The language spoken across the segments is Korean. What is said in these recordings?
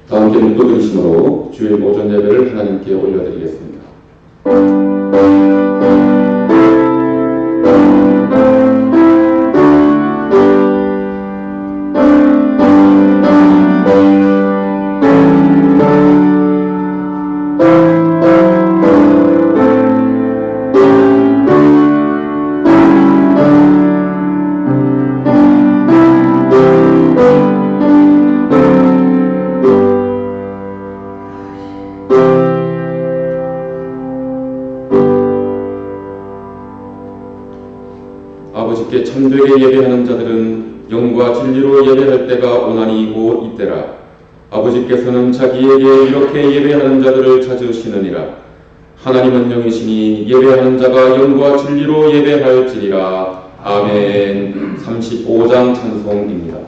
다 함께 눈 뜨리심으로 주일 오전 예배를 하나님께 올려드리겠습니다. 아버지께 참되게 예배하는 자들은 영과 진리로 예배할 때가 오나니 곧 이때라. 아버지께서는 자기에게 이렇게 예배하는 자들을 찾으시느니라. 하나님은 영이시니 예배하는 자가 영과 진리로 예배할지니라. 아멘. 35장 찬송입니다.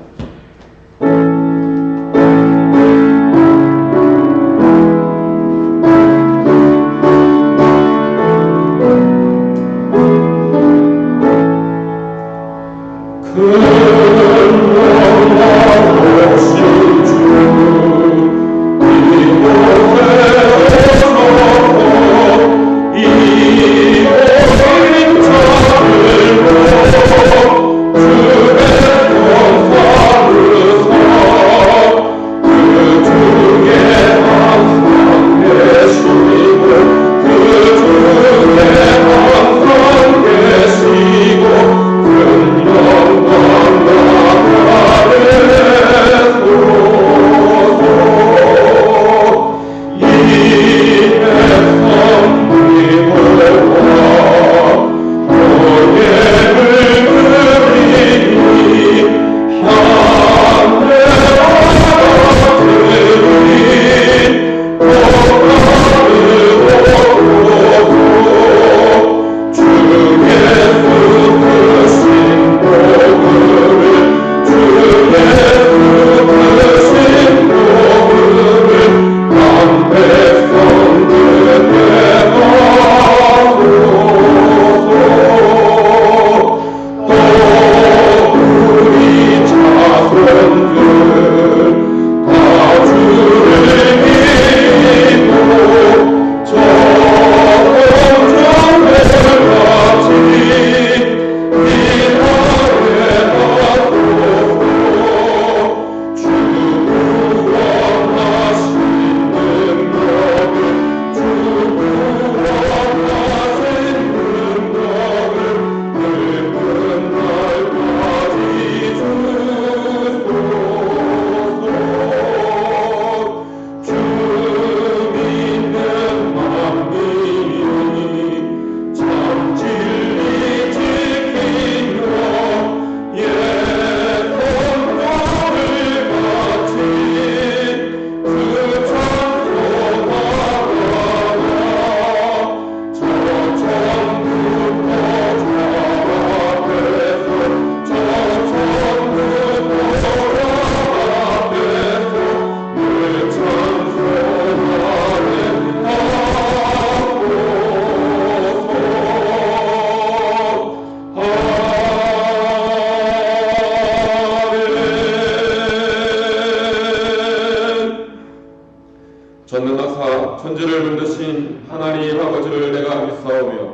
전능하사 천지를 만드신 하나님 아버지를 내가 믿사오며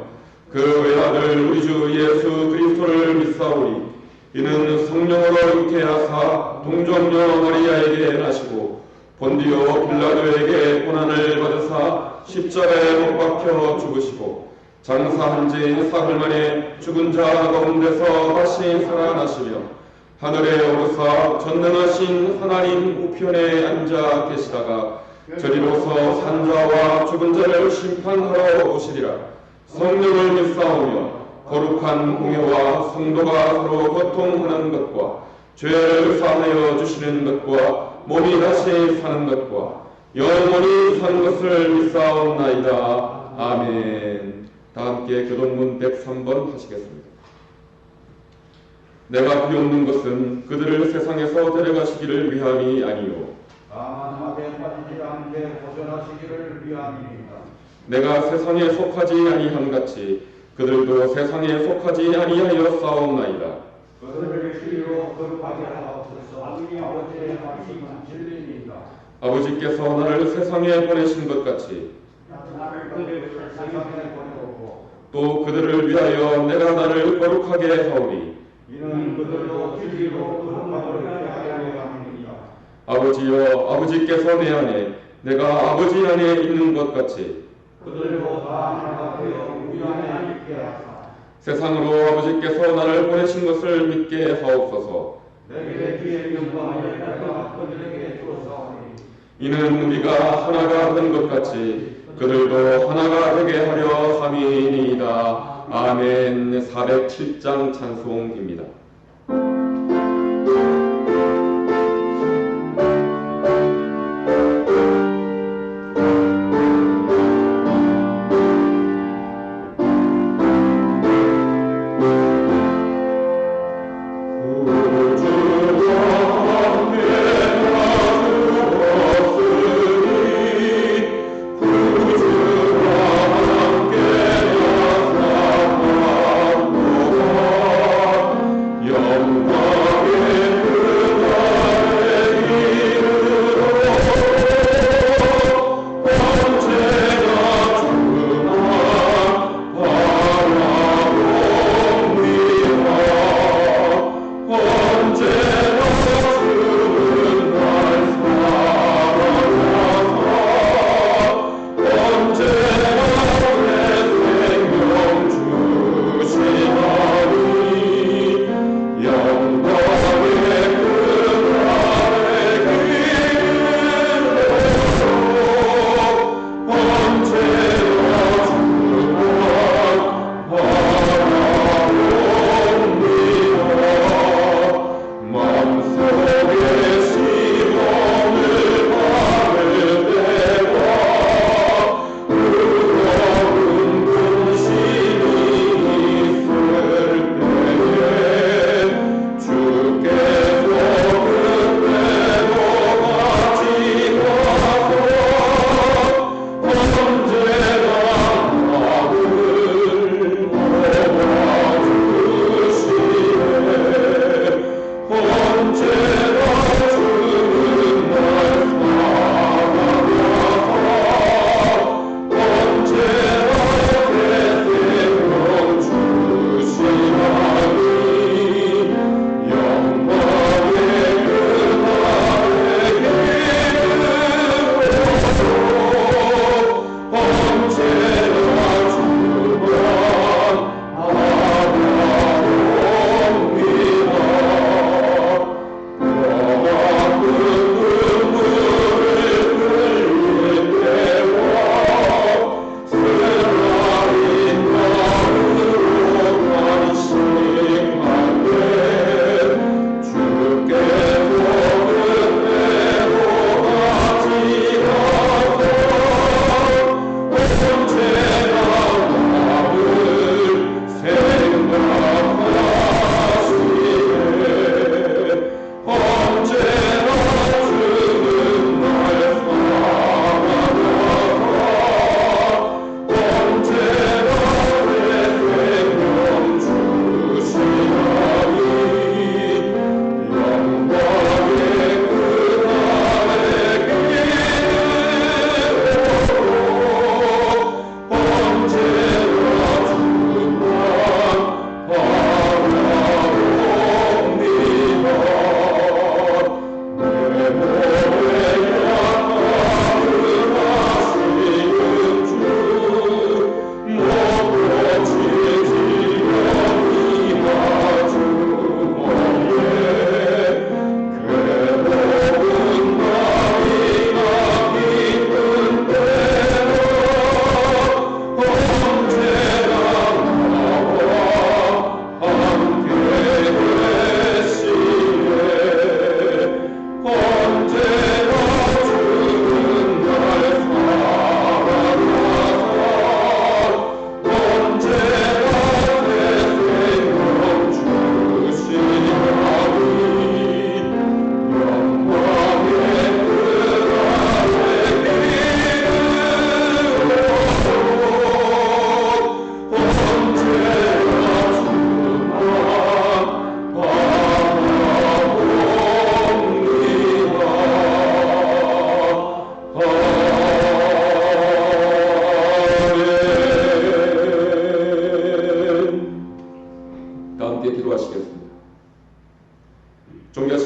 그 외아들 우리 주 예수 그리스도를 믿사오니 이는 성령으로 잉태하사 동정녀 마리아에게 나시고 본디오 빌라도에게 고난을 받으사 십자가에 못 박혀 죽으시고 장사한 지 사흘 만에 죽은 자 가운데서 다시 살아나시며 하늘에 오르사 전능하신 하나님 우편에 앉아 계시다가 저리로서 산자와 죽은 자를 심판하러 오시리라. 성령을 믿사오며 거룩한 공회와 성도가 서로 교통하는 것과 죄를 사하여 주시는 것과 몸이 다시 사는 것과 영원히 사는 것을 믿사옵나이다. 아멘. 다 함께 교동문 103번 하시겠습니다. 내가 비옵는 것은 그들을 세상에서 데려가시기를 위함이 아니요 다만 악에 빠지지 않게 보존하시기를 위함입니다. 내가 세상에 속하지 아니함같이 그들도 세상에 속하지 아니하여 싸움나이다. 그들을 주로 거룩하게 하옵소서. 아버지의 말씀은 진리입니다. 아버지께서 나를 세상에 보내신 것 같이 그들을 세상에 보내고 또 그들을 위하여 내가 나를 거룩하게 하오리. 이는 그들도 진리로 거룩함을 하려 함이니라. 아버지여, 아버지께서 내 안에 내가 아버지 안에 있는 것 같이 그들도 다 하나가 되어 우리 안에 있게 하사 세상으로 아버지께서 나를 보내신 것을 믿게 하옵소서. 내게 주의 영광을 내가 그들에게 주었사오니 이는 우리가 하나가 된 것 같이 그들도 하나가 되게 하려 함이니이다. 아멘. 407장 찬송입니다.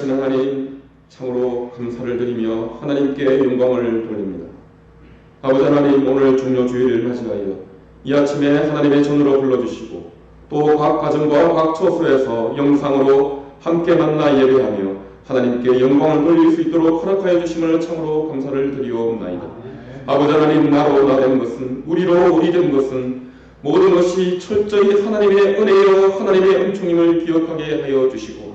위대하신 하나님, 참으로 감사를 드리며 하나님께 영광을 돌립니다. 아버지 하나님, 오늘 종료주일을 맞이하여 이 아침에 하나님의 전으로 불러주시고 또 각 가정과 각 처소에서 영상으로 함께 만나 예배하며 하나님께 영광을 돌릴 수 있도록 허락하여 주심을 참으로 감사를 드리옵나이다. 아버지 하나님, 나로 나 된 것은, 우리로 우리 된 것은 모든 것이 철저히 하나님의 은혜요 하나님의 은총임을 기억하게 하여 주시고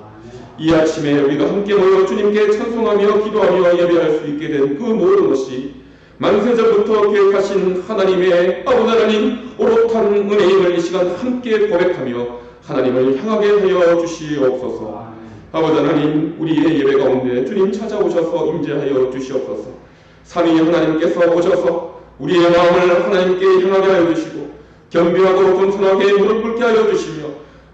이 아침에 우리가 함께 모여 주님께 찬송하며 기도하며 예배할 수 있게 된 그 모든 것이 만세전부터 계획하신 하나님의 아버지 하나님 오롯한 은혜임을 이 시간 함께 고백하며 하나님을 향하게 하여 주시옵소서. 아버지 하나님, 우리의 예배 가운데 주님 찾아오셔서 임재하여 주시옵소서. 삼위 하나님께서 오셔서 우리의 마음을 하나님께 향하게 하여 주시고 겸비하고 겸손하게 무릎 꿇게 하여 주시며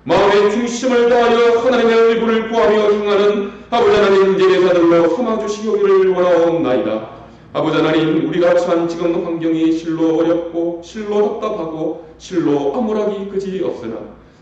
마음의 중심을 다하여 하나님의 얼굴을 구하며 향하는 아버지 하나님 예배자들로 삼아주시기를 원하옵나이다. 아버지 하나님, 우리가 처한 지금 환경이 실로 어렵고 실로 답답하고 실로 암울하기 그지없으나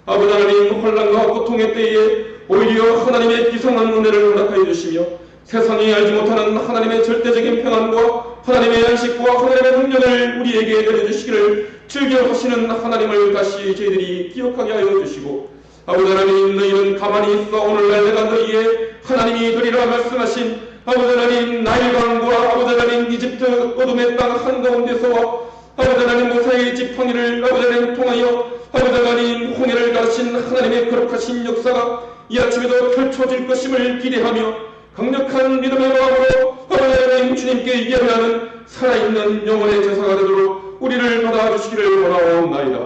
아버지 하나님, 혼란과 고통의 때에 오히려 하나님의 비상한 은혜를 허락하여 주시며 세상이 알지 못하는 하나님의 절대적인 평안과 하나님의 안식과 하나님의 능력을 우리에게 내려주시기를 즐겨하시는 하나님을 다시 저희들이 기억하게 하여 주시고 아버지 하나님, 너희는 가만히 있어 오늘날 내가 너희의 하나님이 되리라 말씀하신 아버지 하나님, 나일강과 아버지 하나님 이집트 어둠의 땅 한가운데서와 아버지 하나님 모세의 지팡이를 아버지 하나님 통하여 아버지 하나님 홍해를 가르친 하나님의 거룩하신 역사가 이 아침에도 펼쳐질 것임을 기대하며 강력한 믿음의 마음으로 아버지 하나님 주님께 예배하는 살아있는 영혼의 제사가 되도록 우리를 받아주시기를 원하옵나이다.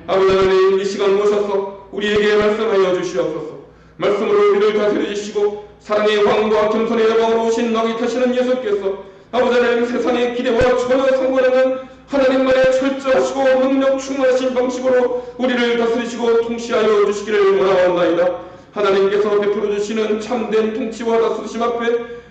아버지 하나님, 이 시간 오셔서 우리에게 말씀하여 주시옵소서. 말씀으로 우리를 다스려 주시고 사랑의 왕과 겸손의 여왕으로 오신 나귀 타시는 예수께서 아버지 하나님 세상의 기대와 전혀 상관없는 하나님만의 철저하시고 능력 충만하신 방식으로 우리를 다스리시고 통치하여 주시기를 원하옵나이다. 하나님께서 베풀어 주시는 참된 통치와 다스리심 앞에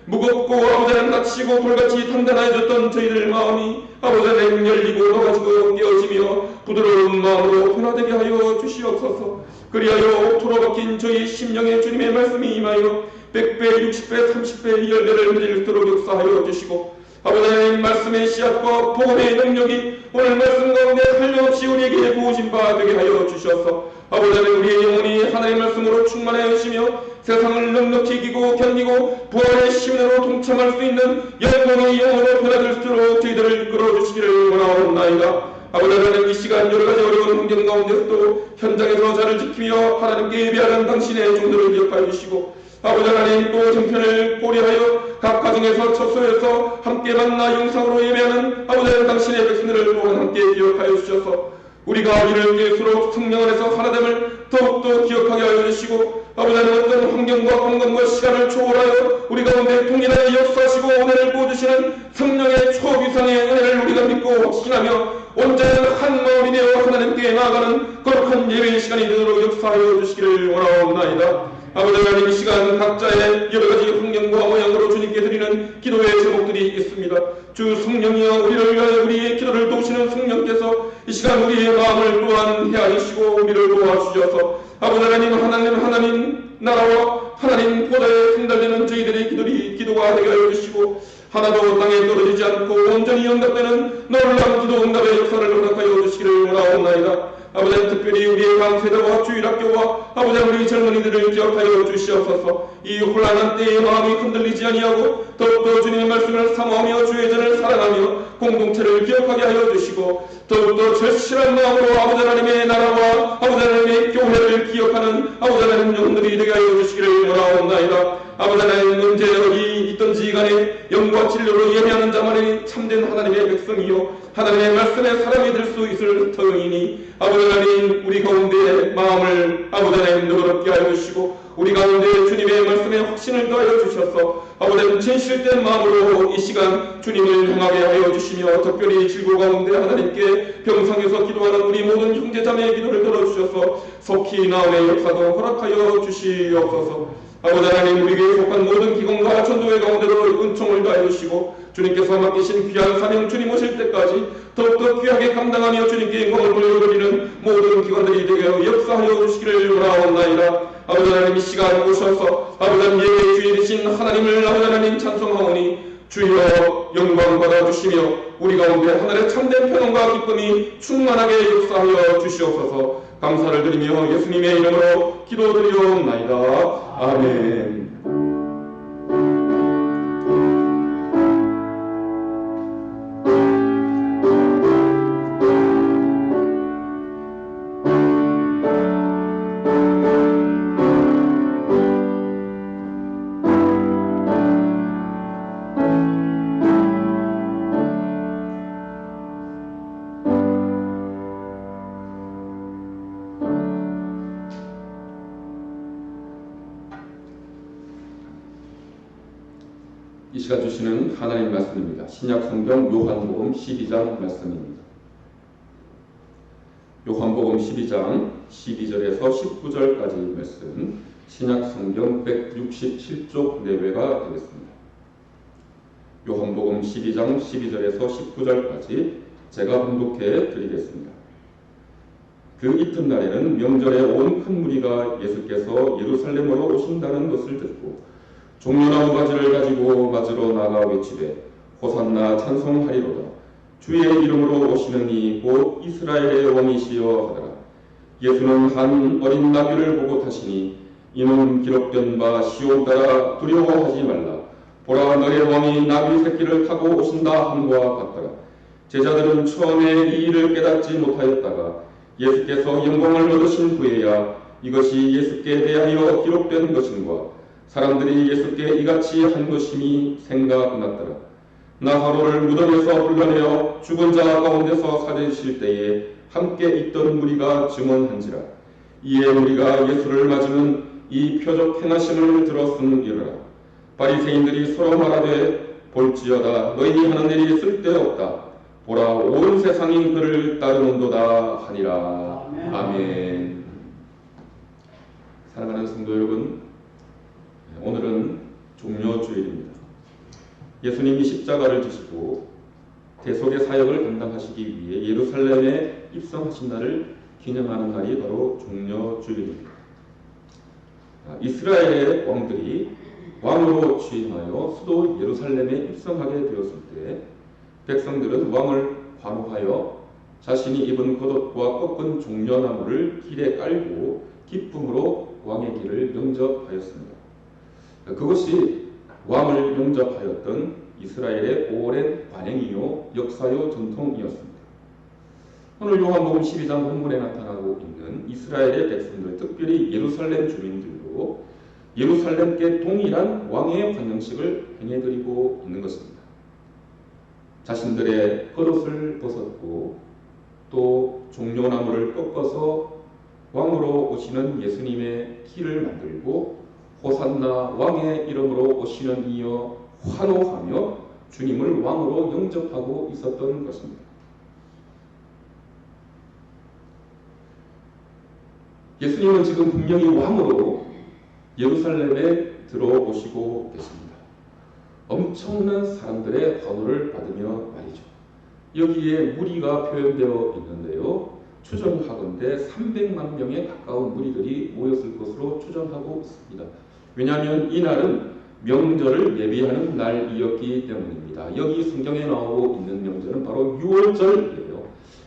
무겁고 아버지 하나님 다치고 돌같이 단단해졌던 저희들 마음이 아버지 하나님 열리고 녹아지고 깨어지며 부드러운 마음으로 변화되게 하여 주시옵소서. 그리하여 옥토로 박힌 저희 심령의 주님의 말씀이 임하여 100배, 60배, 30배 열매를 맺도록 역사하여 주시고 아버지 하나님 말씀의 씨앗과 복음의 능력이 오늘 말씀 가운데 한량없이 우리에게 부어진 바 되게 하여 주셔서 아버지 하나님 우리의 영혼이 하나님의 말씀으로 충만하여지며 세상을 넉넉히 이기고 견디고 부활의 시민으로 동참할 수 있는 영광의 영혼으로 변화될수록 저희들을 이끌어 주시기를 원하옵나이다. 아버지 하나님, 이 시간 여러가지 어려운 환경 가운데서도 현장에서 자를 지키며 하나님께 예배하는 당신의 종들을 기억하여 주시고 아버지 하나님, 또 정편을 고려하여 각 가정에서 처소에서 함께 만나 영상으로 예배하는 아버지 하나님 당신의 백성들을 또한 함께 기억하여 주셔서 우리가 이를 깨울수록 성령 안에서 하나됨을 더욱더 기억하게 하여 주시고 아버지 하나님 어떤 환경과 공간과 시간을 초월하여 우리 가운데 통일하여 역사하시고 은혜를 부어주시는 성령의 초비상의 은혜를 우리가 믿고 확신하며 온전한 한 마음이 되어 하나님께 나아가는 거룩한 예배의 시간이 되도록 역사하여 주시기를 원하옵나이다. 아버지 하나님, 이 시간 각자의 여러가지 환경과 모양으로 주님께 드리는 기도의 제목들이 있습니다. 주 성령이여 우리를 위하여 우리의 기도를 도우시는 성령께서 이 시간 우리의 마음을 또한 헤아리시고 우리를 도와주셔서 아버지 하나님 나라와 하나님 보좌에 상달되는 저희들의 기도가 되게 하여 주시고 하나도 땅에 떨어지지 않고 온전히 응답되는 놀라운 기도 응답의 역사를 허락하여 주시기를 원하옵나이다. 아버지 특별히 우리의 강세대와 주일학교와 아버지 우리 젊은이들을 기억하여 주시옵소서. 이 혼란한 때에 마음이 흔들리지 아니하고 더욱더 주님의 말씀을 사모하며 주의 전을 사랑하며 공동체를 기억하게 하여 주시고 더욱더 절실한 마음으로 아버지 하나님의 나라와 아버지 하나님의 교회를 기억하는 아버지 하나님 영혼들이 되게 하여 주시기를 원하옵나이다. 아버지 하나님, 언제 어디 있든지 간에 영과 진리로 예배하는 자만이 참된 하나님의 백성이요 하나님의 말씀에 사람이 될 수 있을 터이니 아버지 하나님, 우리 가운데 마음을 아버지 하나님 너그럽게 하여 주시고 우리 가운데 주님의 말씀에 확신을 더하여 주셔서 아버지 하나님 진실된 마음으로 이 시간 주님을 향하게 하여 주시며 특별히 질고 가운데 하나님께 병상에서 기도하는 우리 모든 형제자매의 기도를 들어주셔서 속히 나음의 역사도 허락하여 주시옵소서. 아버지 하나님, 우리에게 속한 모든 기관과 전도회 가운데로 은총을 다해 하여 주시고 주님께서 맡기신 귀한 사명 주님 오실 때까지 더욱더 귀하게 감당하며 주님께 영광을 돌려드리는 모든 기관들이 되게 역사하여 주시기를 원하옵나이다. 아버지 하나님 이 시간 오셔서 아버지 하나님 예배의 주인이신 하나님을 아버지 하나님 찬송하오니 주여 영광 받아주시며 우리 가운데 하늘의 참된 평안과 기쁨이 충만하게 역사하여 주시옵소서. 감사를 드리며 예수님의 이름으로 기도드리옵나이다. 아멘. 이 시간 주시는 하나님 말씀입니다. 신약성경 요한복음 12장 말씀입니다. 요한복음 12장 12절에서 19절까지 말씀, 신약성경 167쪽 내외가 되겠습니다. 요한복음 12장 12절에서 19절까지 제가 봉독해 드리겠습니다. 그 이튿날에는 명절에 온 큰 무리가 예수께서 예루살렘으로 오신다는 것을 듣고 종려나무 가지를 가지고 맞으러 나가 외치되 호산나 찬송하리로다. 주의 이름으로 오시는 이 곧 이스라엘의 왕이시여 하더라. 예수는 한 어린 나귀를 보고 타시니 이는 기록된 바 시온 따라 두려워하지 말라. 보라 너의 왕이 나귀 새끼를 타고 오신다 함과 같더라. 제자들은 처음에 이 일을 깨닫지 못하였다가 예수께서 영광을 얻으신 후에야 이것이 예수께 대하여 기록된 것인가 사람들이 예수께 이같이 한 것임이 생각났더라. 나사로를 무덤에서 불러내어 죽은 자 가운데서 살리실 때에 함께 있던 무리가 증언한지라. 이에 무리가 예수를 맞으면 이 표적 행하심을 들었음이러라. 바리새인들이 서로 말하되 볼지어다 너희니 하는 일이 쓸데없다. 보라 온 세상이 그를 따르는도다 하니라. 아멘. 사랑하는 성도 여러분, 오늘은 종려주일입니다. 예수님이 십자가를 지시고 대속의 사역을 감당하시기 위해 예루살렘에 입성하신 날을 기념하는 날이 바로 종려주일입니다. 이스라엘의 왕들이 왕으로 취임하여 수도 예루살렘에 입성하게 되었을 때 백성들은 왕을 환호하여 자신이 입은 겉옷과 꺾은 종려나무를 길에 깔고 기쁨으로 왕의 길을 영접하였습니다. 그것이 왕을 영접하였던 이스라엘의 오랜 관행이요 역사요 전통이었습니다. 오늘 요한복음 12장 본문에 나타나고 있는 이스라엘의 백성들, 특별히 예루살렘 주민들도 예루살렘께 동일한 왕의 관영식을 행해드리고 있는 것입니다. 자신들의 겉옷을 벗었고 또 종려나무를 꺾어서 왕으로 오시는 예수님의 길을 만들고 호산나 왕의 이름으로 오시는 이여 환호하며 주님을 왕으로 영접하고 있었던 것입니다. 예수님은 지금 분명히 왕으로 예루살렘에 들어오시고 계십니다. 엄청난 사람들의 환호를 받으며 말이죠. 여기에 무리가 표현되어 있는데요. 추정하건대 300만 명에 가까운 무리들이 모였을 것으로 추정하고 있습니다. 왜냐하면 이날은 명절을 예비하는 날이었기 때문입니다. 여기 성경에 나오고 있는 명절은 바로 6월절이에요.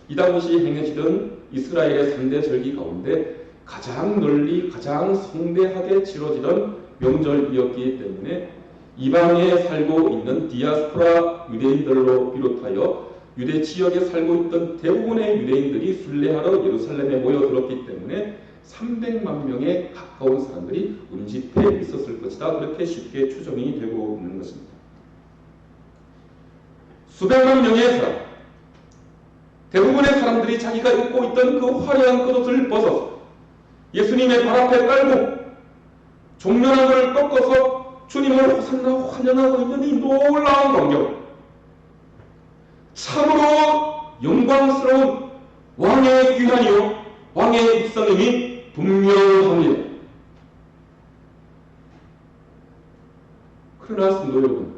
이 당시 행해지던 이스라엘의 3대 절기 가운데 가장 널리 가장 성대하게 치러지던 명절이었기 때문에 이방에 살고 있는 디아스포라 유대인들로 비롯하여 유대 지역에 살고 있던 대부분의 유대인들이 순례하러 예루살렘에 모여들었기 때문에 300만 명에 가까운 사람들이 음집회에 있었을 것이다. 그렇게 쉽게 추정이 되고 있는 것입니다. 수백만 명의 사람, 대부분의 사람들이 자기가 입고 있던 그 화려한 겉옷을 벗어서 예수님의 발 앞에 깔고 종려나무를 꺾어서 주님을 호산나 환영하고 있는 이 놀라운 광경, 참으로 영광스러운 왕의 귀환이요 왕의 입성임이 분명합니다. 그러나 성도 여러분,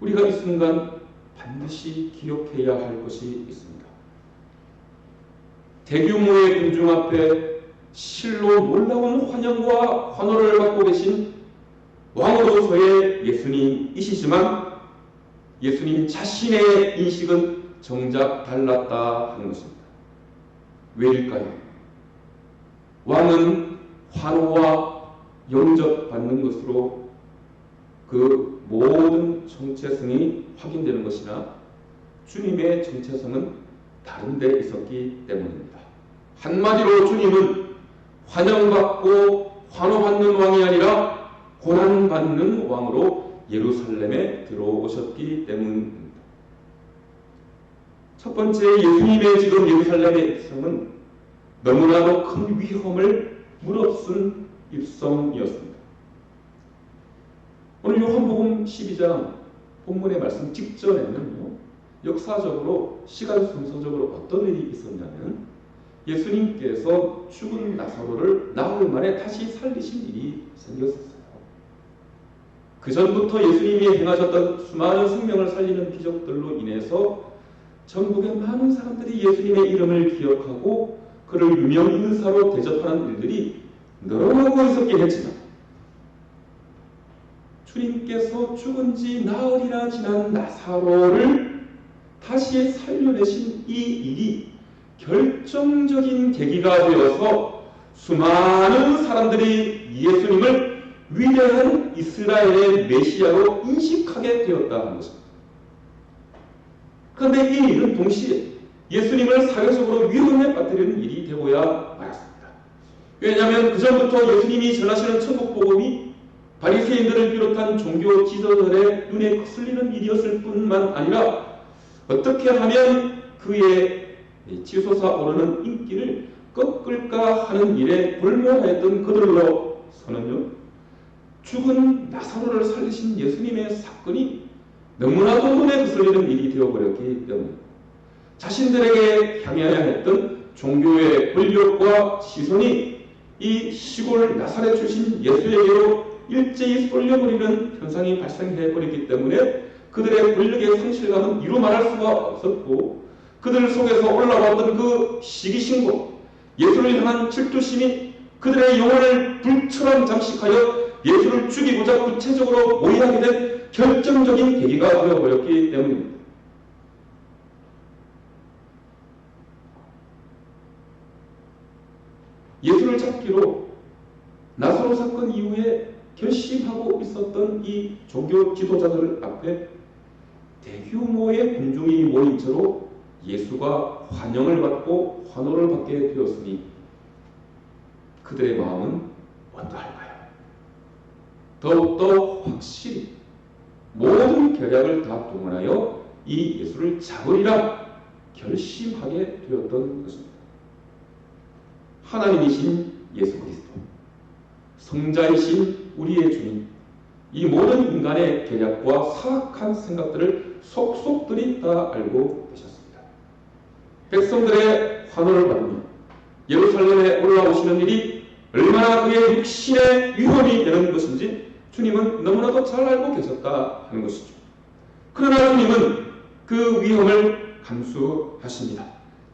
우리가 이 순간 반드시 기억해야 할 것이 있습니다. 대규모의 군중 앞에 실로 놀라운 환영과 환호를 받고 계신 왕으로서의 예수님이시지만 예수님 자신의 인식은 정작 달랐다 하는 것입니다. 왜일까요? 왕은 환호와 영접받는 것으로 그 모든 정체성이 확인되는 것이나 주님의 정체성은 다른 데 있었기 때문입니다. 한마디로 주님은 환영받고 환호받는 왕이 아니라 고난받는 왕으로 예루살렘에 들어오셨기 때문입니다. 첫 번째, 예수님의 지금 예루살렘의 입성은 너무나도 큰 위험을 무릅쓴 입성이었습니다. 오늘 요한복음 12장 본문의 말씀 직전에는요, 역사적으로 시간 순서적으로 어떤 일이 있었냐면 예수님께서 죽은 나사로를 나흘 만에 다시 살리신 일이 생겼었어요. 그 전부터 예수님이 행하셨던 수많은 생명을 살리는 기적들로 인해서 전국의 많은 사람들이 예수님의 이름을 기억하고 그를 유명인사로 대접하는 일들이 늘어나고 있었긴 했지만 주님께서 죽은 지 나흘이나 지난 나사로를 다시 살려내신 이 일이 결정적인 계기가 되어서 수많은 사람들이 예수님을 위대한 이스라엘의 메시아로 인식하게 되었다 하는 것입니다. 그런데 이 일은 동시에 예수님을 사회적으로 위험에 빠뜨리는 일이 되고야 말았습니다. 왜냐하면 그 전부터 예수님이 전하시는 천국복음이 바리새인들을 비롯한 종교 지도자들의 눈에 거슬리는 일이었을 뿐만 아니라 어떻게 하면 그의 치솟아 오르는 인기를 꺾을까 하는 일에 불모하였던 그들로서는요, 죽은 나사로를 살리신 예수님의 사건이 너무나도 눈에 거슬리는 일이 되어버렸기 때문에 자신들에게 향해야 했던 종교의 권력과 시선이 이 시골 나사렛 출신 예수에게로 일제히 쏠려버리는 현상이 발생해버렸기 때문에 그들의 권력의 상실감은 이루 말할 수가 없었고 그들 속에서 올라왔던 그 시기심과 예수를 향한 질투심이 그들의 영혼을 불처럼 잠식하여 예수를 죽이고자 구체적으로 모의하게 된 결정적인 계기가 되어버렸기 때문입니다. 예수를 잡기로 나사로 사건 이후에 결심하고 있었던 이 종교 지도자들 앞에 대규모의 군중이 모인 채로 예수가 환영을 받고 환호를 받게 되었으니 그들의 마음은 어떠할까요? 더욱더 확실히 모든 계략을 다 동원하여 이 예수를 잡으리라 결심하게 되었던 것입니다. 하나님이신 예수 그리스도, 성자이신 우리의 주님, 이 모든 인간의 계략과 사악한 생각들을 속속들이 다 알고 계셨습니다. 백성들의 환호를 받으며 예루살렘에 올라오시는 일이 얼마나 그의 육신의 위험이 되는 것인지 주님은 너무나도 잘 알고 계셨다 하는 것이죠. 그러나 주님은 그 위험을 감수하십니다.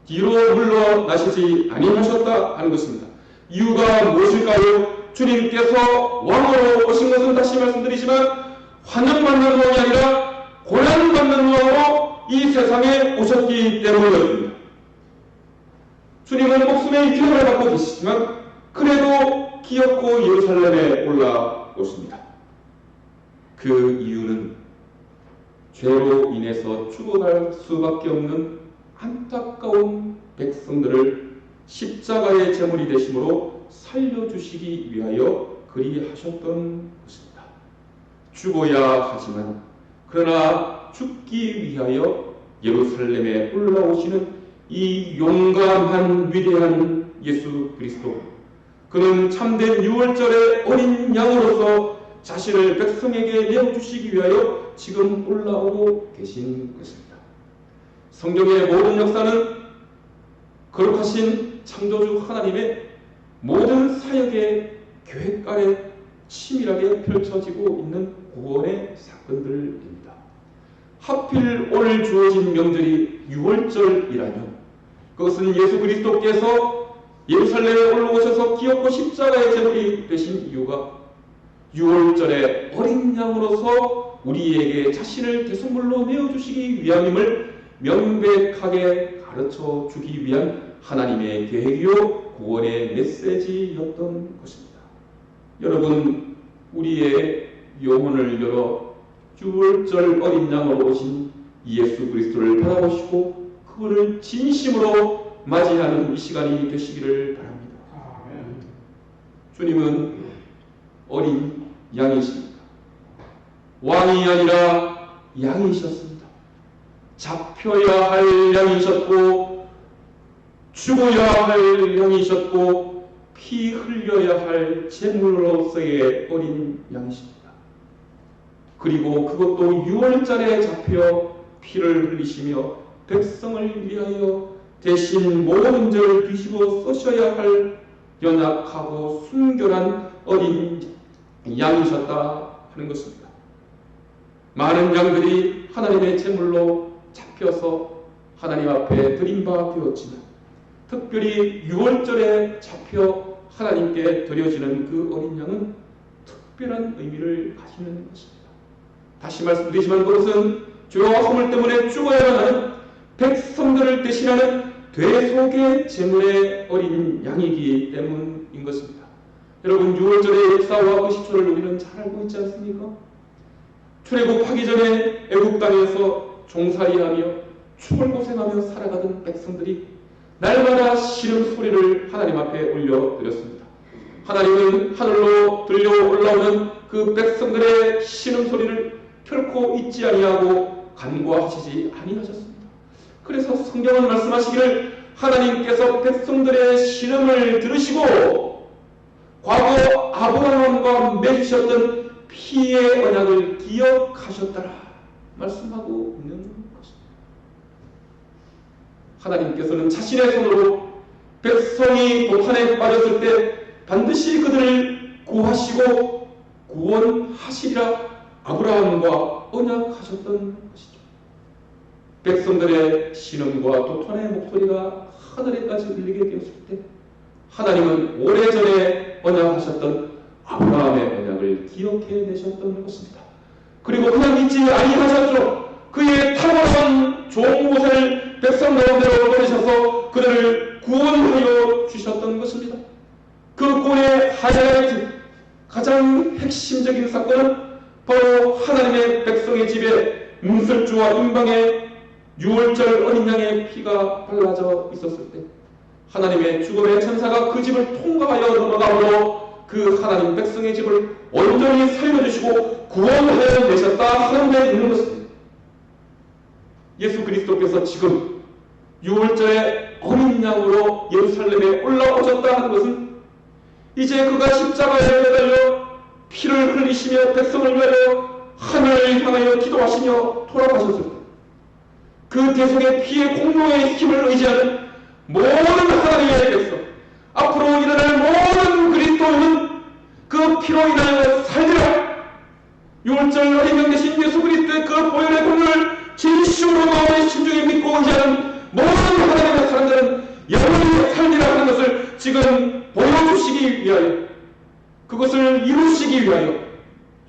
뒤로 물러나시지 아니하셨다 하는 것입니다. 이유가 무엇일까요? 주님께서 왕으로 오신 것은 다시 말씀드리지만 환영받는 왕이 아니라 고난받는 왕으로 이 세상에 오셨기 때문이었습니다. 주님은 목숨의 위험을 받고 계시지만 그래도 기어코 예루살렘에 올라오십니다. 그 이유는 죄로 인해서 죽어갈 수밖에 없는 안타까운 백성들을 십자가의 제물이 되심으로 살려주시기 위하여 그리하셨던 것입니다. 죽어야 하지만 그러나 죽기 위하여 예루살렘에 올라오시는 이 용감한 위대한 예수 그리스도, 그는 참된 유월절의 어린 양으로서 자신을 백성에게 내어주시기 위하여 지금 올라오고 계신 것입니다. 성경의 모든 역사는 거룩하신 창조주 하나님의 모든 사역의 계획 아래 치밀하게 펼쳐지고 있는 구원의 사건들입니다. 하필 오늘 주어진 명절이 6월절이라뇨. 그것은 예수 그리스도께서 예루살렘에 올라오셔서 기업고 십자가의 제물이 되신 이유가 6월절에 어린 양으로서 우리에게 자신을 대속물로 내어주시기 위함임을 명백하게 가르쳐 주기 위한 하나님의 계획이요 구원의 메시지였던 것입니다. 여러분, 우리의 영혼을 열어 6월절 어린 양으로 오신 예수 그리스도를 바라보시고 그분을 진심으로 맞이하는 이 시간이 되시기를 바랍니다. 아멘. 주님은 어린 양이십니다. 왕이 아니라 양이셨습니다. 잡혀야 할 양이셨고 죽어야 할 양이셨고 피 흘려야 할 제물로서의 어린 양이십니다. 그리고 그것도 6월절에 잡혀 피를 흘리시며 백성을 위하여 대신 모든 죄를 뒤집어 써셔야 할 연약하고 순결한 어린 양이셨다 하는 것입니다. 많은 양들이 하나님의 제물로 잡혀서 하나님 앞에 드린 바 되었지만 특별히 6월절에 잡혀 하나님께 드려지는 그 어린 양은 특별한 의미를 가지는 것입니다. 다시 말씀드리지만 그것은 죄와 허물 때문에 죽어야만 하는 백성들을 대신하는 대속의 제물의 어린 양이기 때문인 것입니다. 여러분, 6월절의 역사와 그 시초를 우리는 잘 알고 있지 않습니까? 출애굽하기 전에 애굽 땅에서 종살이하며 죽을 고생하며 살아가던 백성들이 날마다 신음소리를 하나님 앞에 올려드렸습니다. 하나님은 하늘로 들려 올라오는 그 백성들의 신음소리를 결코 잊지 아니하고 간과하시지 아니하셨습니다. 그래서 성경은 말씀하시기를 하나님께서 백성들의 신음을 들으시고 과거 아브라함과 맺으셨던 피의 언약을 기억하셨더라 말씀하고 있는 것입니다. 하나님께서는 자신의 손으로 백성이 도탄에 빠졌을 때 반드시 그들을 구하시고 구원하시리라 아브라함과 언약하셨던 것이죠. 백성들의 신음과 도탄의 목소리가 하늘에까지 울리게 되었을 때 하나님은 오래전에 언약하셨던 아브라함의 언약을 기억해 내셨던 것입니다. 그리고 그냥 잊지 아니하셨죠. 그의 탁월한 좋은 모세를 백성 가운데로 보내셔서 그들을 구원하여 주셨던 것입니다. 그 구원의 하이라이트, 가장 핵심적인 사건은 바로 하나님의 백성의 집에 문설주와 임방에 6월절 어린 양의 피가 발라져 있었을 때 하나님의 죽음의 천사가 그 집을 통과하여 넘어가므로 그 하나님 백성의 집을 온전히 살려주시고 구원하여 내셨다 하는 데 있는 것입니다. 예수 그리스도께서 지금 6월절에 어린 양으로 예루살렘에 올라오셨다 하는 것은 이제 그가 십자가에 매달려 피를 흘리시며 백성을 위하여 하늘을 향하여 기도하시며 돌아가셨을 때 그 대속의 피의 공로의 힘을 의지하는 모든 하나님의 백성, 앞으로 일어날 모든 그리스도인은 그 피로 인하여 살리라. 6월절 어린 양 되신 예수 그리스도의 그 보혈의 공로를 진심으로 마음에 신중히 믿고 의지하는 모든 하나님의 사람들은 영원히 살리라 하는 것을 지금 보여주시기 위하여, 그것을 이루시기 위하여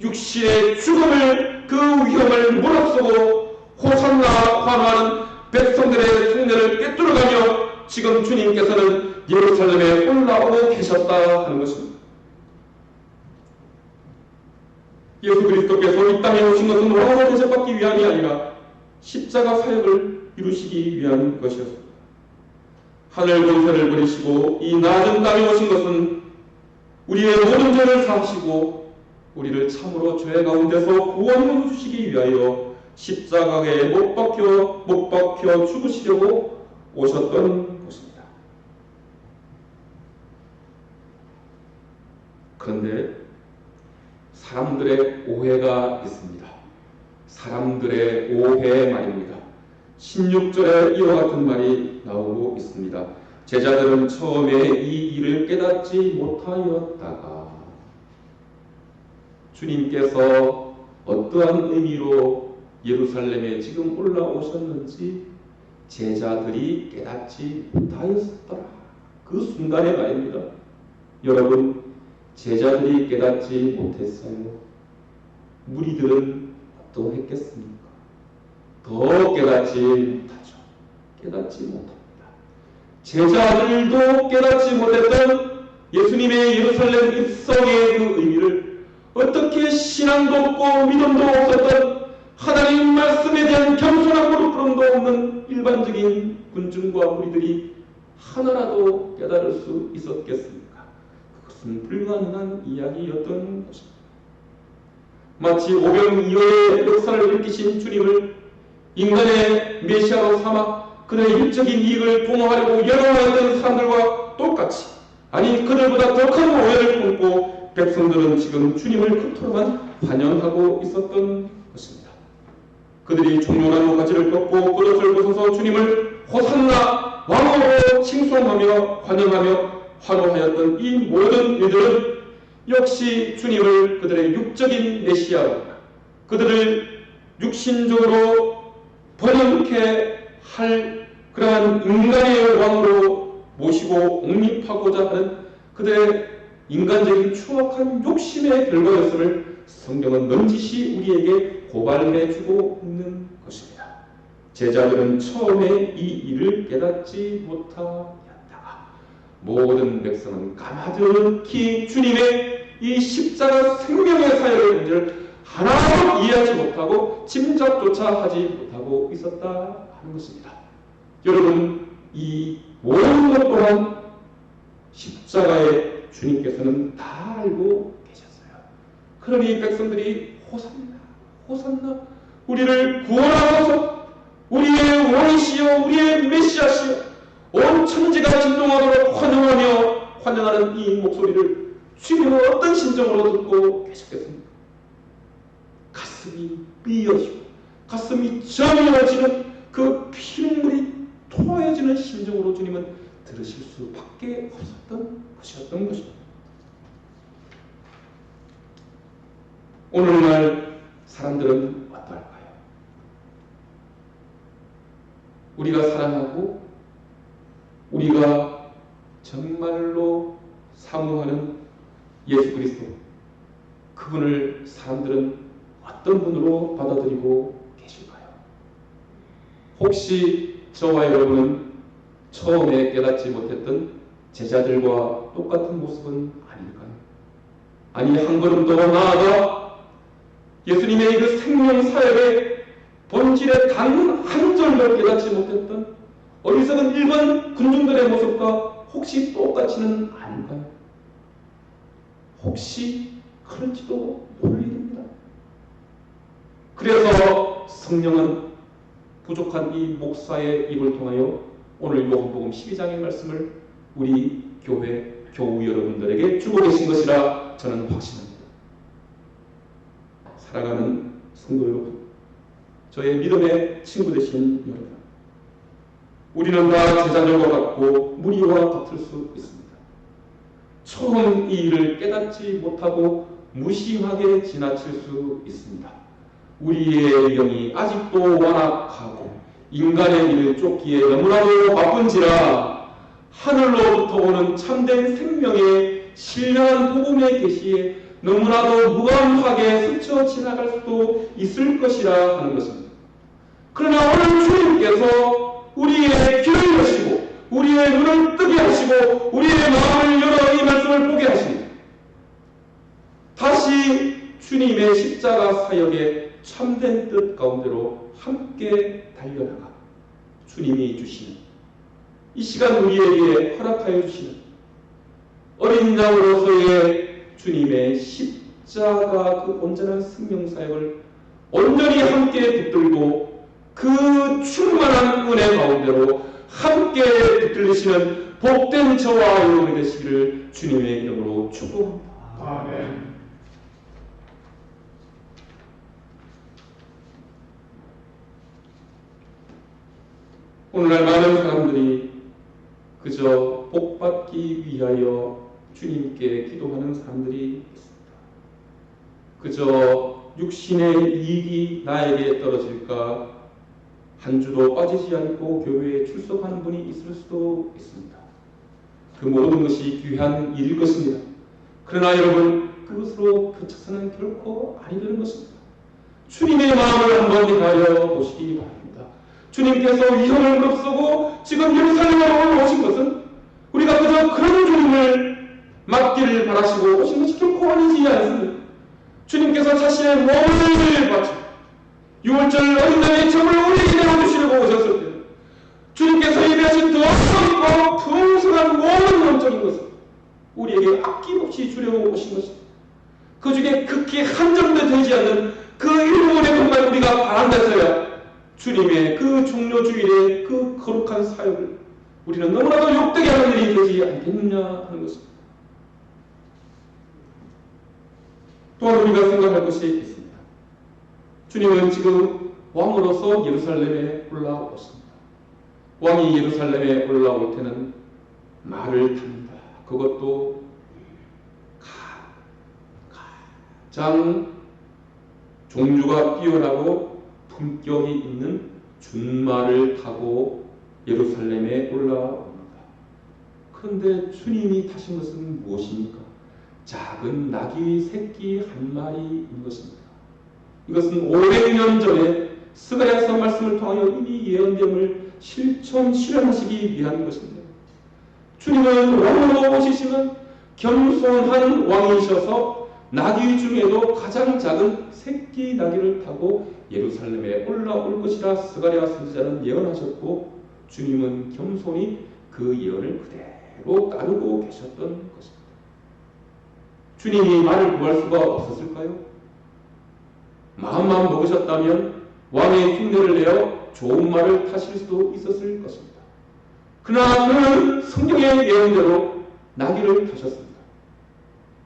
육신의 죽음을 그 위험을 무릅쓰고 호산나 환호하는 백성들의 흉내를 꿰뚫어가며 지금 주님께서는 예루살렘에 올라오고 계셨다 하는 것입니다. 예수 그리스도께서 이 땅에 오신 것은 왕으로 대접받기 위함이 아니라 십자가 사역을 이루시기 위한 것이었습니다. 하늘 권세를 버리시고 이 낮은 땅에 오신 것은 우리의 모든 죄를 사하시고 우리를 참으로 죄 가운데서 구원해 주시기 위하여 십자가에 못 박혀 죽으시려고 오셨던 것입니다. 그런데 사람들의 오해가 있습니다. 사람들의 오해 말입니다. 16절에 이와 같은 말이 나오고 있습니다. 제자들은 처음에 이 일을 깨닫지 못하였다가 주님께서 어떠한 의미로 예루살렘에 지금 올라오셨는지 제자들이 깨닫지 못하였더라. 그 순간에 말입니다. 여러분, 제자들이 깨닫지 못했어요. 무리들은 또 했겠습니까? 더 깨닫지 못하죠. 깨닫지 못합니다. 제자들도 깨닫지 못했던 예수님의 예루살렘 입성의 그 의미를 어떻게 신앙도 없고 믿음도 없었던 하나님 말씀에 대한 겸손한 무릎 꿇음도 없는 일반적인 군중과 무리들이 하나라도 깨달을 수 있었겠습니까? 그것은 불가능한 이야기였던 것입니다. 마치 오병이어의 역사를 일으키신 주님을 인간의 메시아로 삼아 그의 육적인 이익을 도모하려고 열어하였던 사람들과 똑같이, 아니 그들보다 더 큰 오해를 품고 백성들은 지금 주님을 그토록만 환영하고 있었던 것입니다. 그들이 종려나무 가지를 꺾고 그릇을 벗어서 주님을 호산나 왕으로 칭송하며 환영하며 환호하였던 이 모든 일들은 역시 주님을 그들의 육적인 메시아로, 그들을 육신적으로 번영케 할 그러한 인간의 왕으로 모시고 옹립하고자 하는 그들의 인간적인 추악한 욕심의 결과였음을 성경은 넌지시 우리에게 고발해주고 있는 것입니다. 제자들은 처음에 이 일을 깨닫지 못하였다가 모든 백성은 까마득히 주님의 이 십자가 생명의 사역의 문제를 하나도 이해하지 못하고 짐작조차 하지 못하고 있었다 하는 것입니다. 여러분, 이 모든 것 또한 십자가의 주님께서는 다 알고 계셨어요. 그러니 백성들이 호산나, 호산나, 우리를 구원하소서, 우리의 왕이시여, 우리의 메시아시여, 온 천지가 진동하도록 환영하며 환영하는 이 목소리를 주님은 어떤 심정으로 듣고 계셨겠습니까? 가슴이 삐어지고 가슴이 저밀어지는 그 피눈물이 토해지는 심정으로 주님은 들으실 수밖에 없었던 것이었던 것입니다. 오늘날 사람들은 어떨까요? 우리가 사랑하고 우리가 정말로 사모하는 예수 그리스도, 그분을 사람들은 어떤 분으로 받아들이고 계실까요? 혹시 저와 여러분은 처음에 깨닫지 못했던 제자들과 똑같은 모습은 아닐까요? 아니, 한 걸음 더 나아가 예수님의 그 생명 사역의 본질의 단 한 절도 깨닫지 못했던 어리석은 일반 군중들의 모습과 혹시 똑같지는 않을까요? 혹시 그런지도 모를 일입니다. 그래서 성령은 부족한 이 목사의 입을 통하여 오늘 요한복음 12장의 말씀을 우리 교회 교우 여러분들에게 주고 계신 것이라 저는 확신합니다. 사랑하는 성도 여러분, 저의 믿음의 친구 되신 여러분, 우리는 다 제자들과 같고 무리와 같을 수 있습니다. 처음 이 일을 깨닫지 못하고 무심하게 지나칠 수 있습니다. 우리의 영이 아직도 완악하고 인간의 일을 쫓기에 너무나도 바쁜지라 하늘로부터 오는 참된 생명의 신령한 복음의 계시에 너무나도 무감하게 스쳐 지나갈 수도 있을 것이라 하는 것입니다. 그러나 오늘 주님께서 우리의 귀를 여시고 우리의 눈을 뜨게 하시고 우리의 마음을 열어 이 말씀을 보게 하십니다. 다시 주님의 십자가 사역의 참된 뜻 가운데로 함께 달려나가 주님이 주시는 이 시간 우리에게 허락하여 주시는 어린 양으로서의 주님의 십자가 그 온전한 생명사역을 온전히 함께 붙들고 그 충만한 은혜 가운데로 함께 붙들리시는 복된 저와 여러분이 되시기를 주님의 이름으로 축복합니다. 아멘. 오늘날 많은 사람들이 그저 복받기 위하여 주님께 기도하는 사람들이 있습니다. 그저 육신의 이익이 나에게 떨어질까 한 주도 빠지지 않고 교회에 출석하는 분이 있을 수도 있습니다. 그 모든 것이 귀한 일일 것입니다. 그러나 여러분, 그것으로 그쳐서는 결코 아니 되는 것입니다. 주님의 마음을 한번 대하여 보시기 바랍니다. 주님께서 위험을 무릅쓰고 지금 예루살렘으로 오신 것은 우리가 그저 그런 주님을 맡기를 바라시고 오신 것이 결코 아니지 않습니다. 주님께서 자신의 몸을 바쳐 6월절 어린 날의 점을 우리에게 내어주시려고 오셨을 때 주님께서 예배하신 더 크고 풍성한 모든 영적인 것을 우리에게 아낌없이 주려고 오신 것입니다. 그 중에 극히 한 점도 되지 않는 그 일부분의 것만 우리가 바란다서야 주님의 그 종료주일의 그 거룩한 사역을 우리는 너무나도 욕되게 하는 일이 되지 않겠느냐 하는 것입니다. 또한 우리가 생각할 것이 있습니다. 주님은 지금 왕으로서 예루살렘에 올라오십니다. 왕이 예루살렘에 올라올 때는 말을 탑니다. 그것도 가장 종주가 뛰어나고 품격이 있는 준말을 타고 예루살렘에 올라옵니다. 그런데 주님이 타신 것은 무엇입니까? 작은 나귀 새끼 한 마리인 것입니다. 이것은 500년 전에 스가랴서 말씀을 통하여 이미 예언됨을 실현하시기 위한 것입니다. 주님은 왕으로 오시지만 겸손한 왕이셔서 나귀 중에도 가장 작은 새끼 나귀를 타고 예루살렘에 올라올 것이라 스가랴 선지자는 예언하셨고 주님은 겸손히 그 예언을 그대로 따르고 계셨던 것입니다. 주님이 말을 구할 수가 없었을까요? 마음만 먹으셨다면 왕의 흉내를 내어 좋은 말을 타실 수도 있었을 것입니다. 그러나 그는 성경의 예언대로 나귀를 타셨습니다.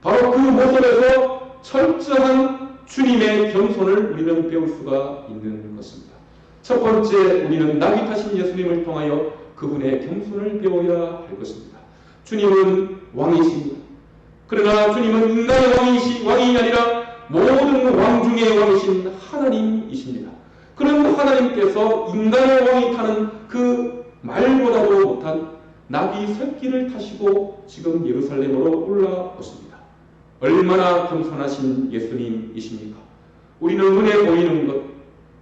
바로 그 모습에서 철저한 주님의 겸손을 우리는 배울 수가 있는 것입니다. 첫 번째, 우리는 나귀 타신 예수님을 통하여 그분의 겸손을 배워야 할 것입니다. 주님은 왕이십니다. 그러나 주님은 인간의 왕이 아니라 모든 왕 중의 왕이신 하나님이십니다. 그런 하나님께서 인간의 왕이 타는 그 말보다도 못한 나귀 새끼를 타시고 지금 예루살렘으로 올라오십니다. 얼마나 겸손하신 예수님이십니까? 우리는 눈에 보이는 것,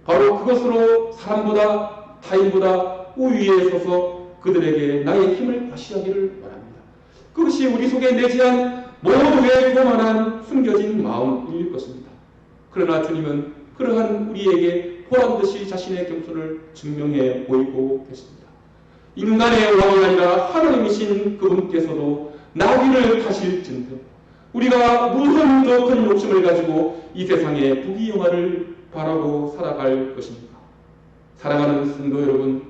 바로 그것으로 사람보다 타인보다 우위에 서서 그들에게 나의 힘을 과시하기를 바랍니다. 그것이 우리 속에 내재한 모두의 교만한 숨겨진 마음일 것입니다. 그러나 주님은 그러한 우리에게 보란듯이 자신의 겸손을 증명해 보이고 계십니다. 인간의 왕이 아니라 하나님이신 그분께서도 나귀를 타실진데 우리가 무슨 더 큰 욕심을 가지고 이 세상의 부귀영화를 바라고 살아갈 것입니까? 사랑하는 성도 여러분,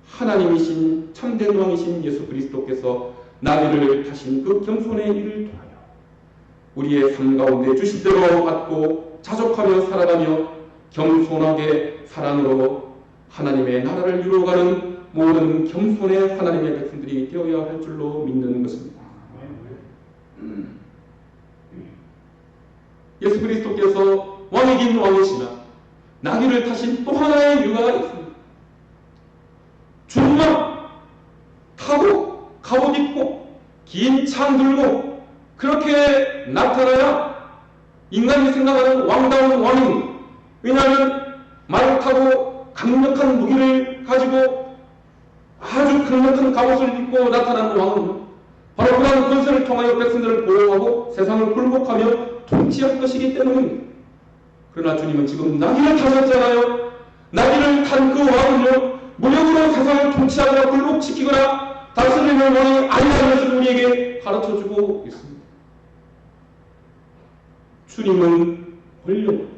하나님이신 참된 왕이신 예수 그리스도께서 나귀를 타신 그 겸손의 일을 통하여 우리의 삶 가운데 주신 대로 받고 자족하며 살아가며 겸손하게 사랑으로 하나님의 나라를 이루어가는 모든 겸손의 하나님의 백성들이 되어야 할 줄로 믿는 것입니다. 예수 그리스도께서 왕이긴 왕이시나 나귀를 타신 또 하나의 이유가 있습니다. 준말 타고 갑옷 입고 긴 창 들고 그렇게 나타나야 인간이 생각하는 왕다운 왕입니다. 왜냐하면 말을 타고 강력한 무기를 가지고 아주 강력한 갑옷을 입고 나타나는 왕은 바로 그러한 권세를 통하여 백성들을 보호하고 세상을 굴복하며 통치할 것이기 때문입니다. 그러나 주님은 지금 나귀를 타셨잖아요. 나귀를 탄 그 왕은요, 무력으로 세상을 통치하거나 굴복시키거나 다스리는 왕이 아니라는 것을 우리에게 가르쳐주고 있습니다. 주님은 권력,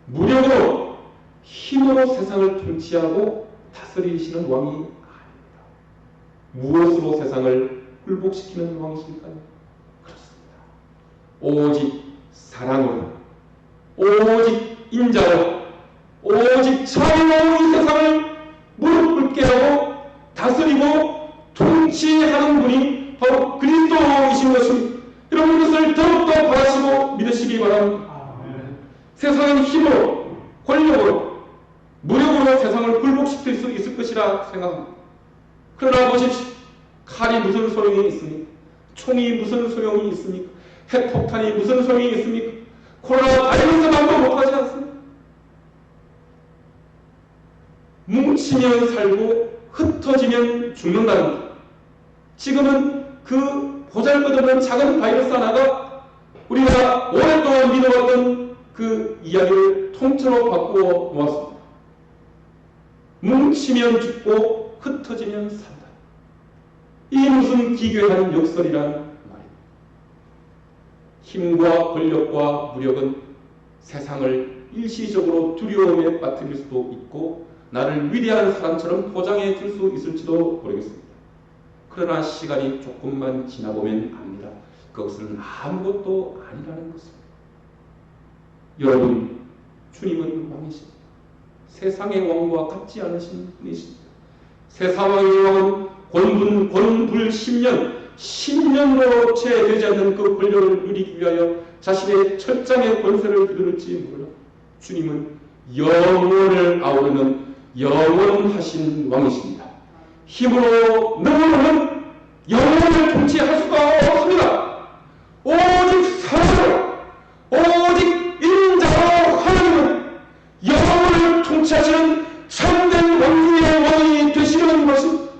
무력으로, 힘으로 세상을 통치하고 다스리시는 왕이 아닙니다. 무엇으로 세상을 굴복시키는 왕이실까요? 그렇습니다. 오직 사랑으로, 오직 인자로, 오직 자유로 이 세상을 무릎 꿇게 하고 다스리고 통치하는 분이 바로 그리스도이신 것입니다. 여러분, 이것을 더욱더 바라시고 믿으시기 바랍니다. 세상은 힘으로, 권력으로, 무력으로 세상을 굴복시킬 수 있을 것이라 생각합니다. 그러나 보십시오. 칼이 무슨 소용이 있습니까? 총이 무슨 소용이 있습니까? 핵폭탄이 무슨 소용이 있습니까? 코로나 바이러스만도 못하지 않습니까? 뭉치면 살고 흩어지면 죽는다는 것. 지금은 그 보잘것없는 작은 바이러스 하나가 우리가 오랫동안 믿어왔던 그 이야기를 통째로 바꾸어 놓았습니다. 뭉치면 죽고 흩어지면 산다. 이 무슨 기괴한 역설이란 말입니다. 힘과 권력과 무력은 세상을 일시적으로 두려움에 빠뜨릴 수도 있고 나를 위대한 사람처럼 포장해 줄 수 있을지도 모르겠습니다. 그러나 시간이 조금만 지나보면 압니다. 그것은 아무것도 아니라는 것입니다. 여러분, 주님은 왕이십니다. 세상의 왕과 같지 않으신 분이십니다. 세상의 왕은 권불 10년으로 채 되지 않는 그 권력을 누리기 위하여 자신의 철장의 권세를 휘두를지 몰라 주님은 영원을 아우르는 영원하신 왕이십니다. 힘으로 능으로는 영원을 통치할 수가 없습니다. 오직 사랑으로, 오직 인자로 하나님은 영원을 통치하시는 참된 왕중의 왕이 되시는 것입니다.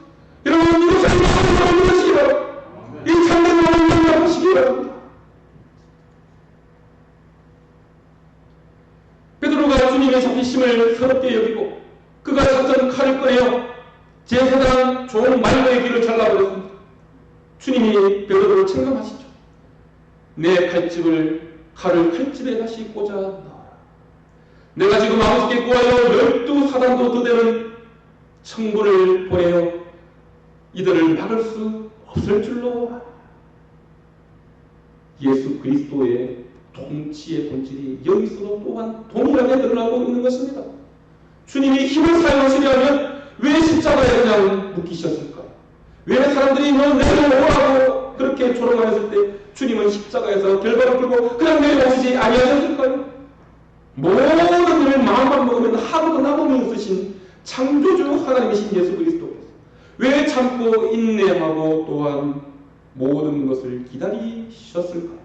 여러분, 이것을 영원으로 믿으시기 바랍니다. 이 참된 왕을 영원하시기 바랍니다. 베드로가 주님의 잡히심을 서럽게 여기고 그가 찾던 칼을 꺼내어 제사장 종 말고의 귀를 잘라버렸습니다. 주님이 베드로를 책망하시죠. 내 칼을 칼집에 다시 꽂아 넣어라. 내가 지금 아버지께 구하여 12사단도 더 되는 청부를 보내어 이들을 막을 수 없을 줄로 알아. 예수 그리스도의 통치의 본질이 여기서도 또한 동일하게 드러나고 있는 것입니다. 주님이 힘을 사용하시려면 왜 십자가에 그냥 묶이셨을까요? 왜 사람들이 너 내려오라고 그렇게 조롱하였을 때 주님은 십자가에서 결박을 풀고 그냥 내려오시지 아니하셨을까요? 모든 것을 마음만 먹으면 하루도 남음이 없으신 창조주 하나님이신 예수 그리스도께서 왜 참고 인내하고 또한 모든 것을 기다리셨을까요?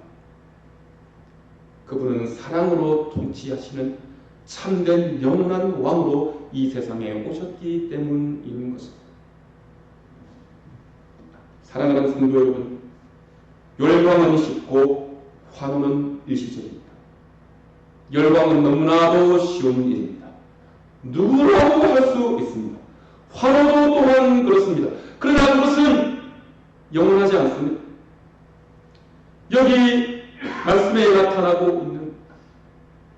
그분은 사랑으로 통치하시는 참된 영원한 왕으로 이 세상에 오셨기 때문인 것입니다. 사랑하는 성도 여러분, 열광은 쉽고 환호는 일시적입니다. 열광은 너무나도 쉬운 일입니다. 누구라도 할 수 있습니다. 환호도 또한 그렇습니다. 그러나 그것은 영원하지 않습니다. 여기 말씀에 나타나고 있는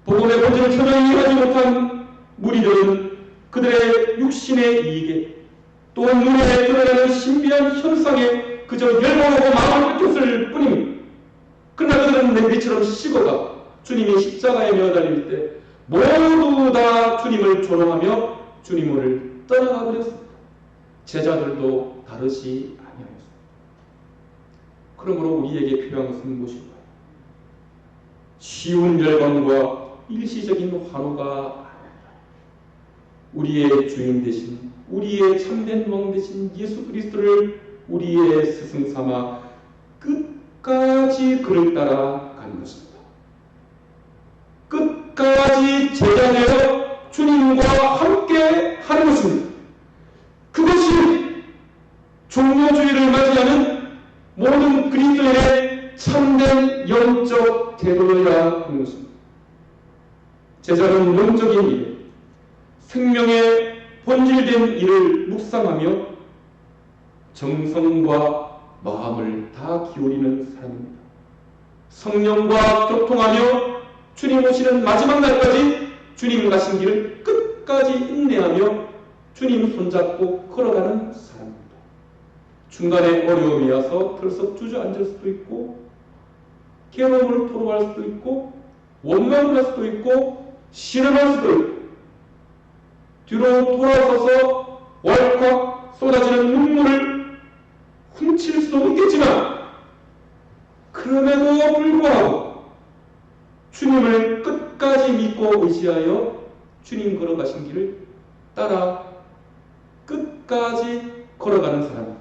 복음의 본질을 표명히 하지 못한 무리들은 그들의 육신의 이익에 또 눈에 드러나는 신비한 현상에 그저 열광하고 마음을 뺏겼을 뿐입니다. 그러나 그들은 냄비처럼 식어가 주님이 십자가에 매어달릴 때 모두 다 주님을 조롱하며 주님을 떠나가 버렸습니다. 제자들도 다르지 아니하였습니다. 그러므로 우리에게 필요한 것은 무엇일까요? 쉬운 열광과 일시적인 환호가 아닙니다. 우리의 주인 되신, 우리의 참된 왕 되신 예수 그리스도를 우리의 스승 삼아 끝까지 그를 따라가는 것입니다. 끝까지 제자 되어 주님과 함께 하는 것입니다. 그것이 종료주의를 맞이하는 모든 그리스도인의 참된 영적 태도여야 하는 것입니다. 제자는 영적인 일, 생명의 본질된 일을 묵상하며 정성과 마음을 다 기울이는 사람입니다. 성령과 교통하며 주님 오시는 마지막 날까지 주님 가신 길을 끝까지 인내하며 주님 손잡고 걸어가는 사람입니다. 중간에 어려움이 와서 털썩 주저앉을 수도 있고 괴로움을 토로할 수도 있고 원망을 할 수도 있고 신음할 수도 있고 뒤로 돌아서서 왈칵 쏟아지는 눈물을 훔칠 수도 있겠지만 그럼에도 불구하고 주님을 끝까지 믿고 의지하여 주님 걸어가신 길을 따라 끝까지 걸어가는 사람,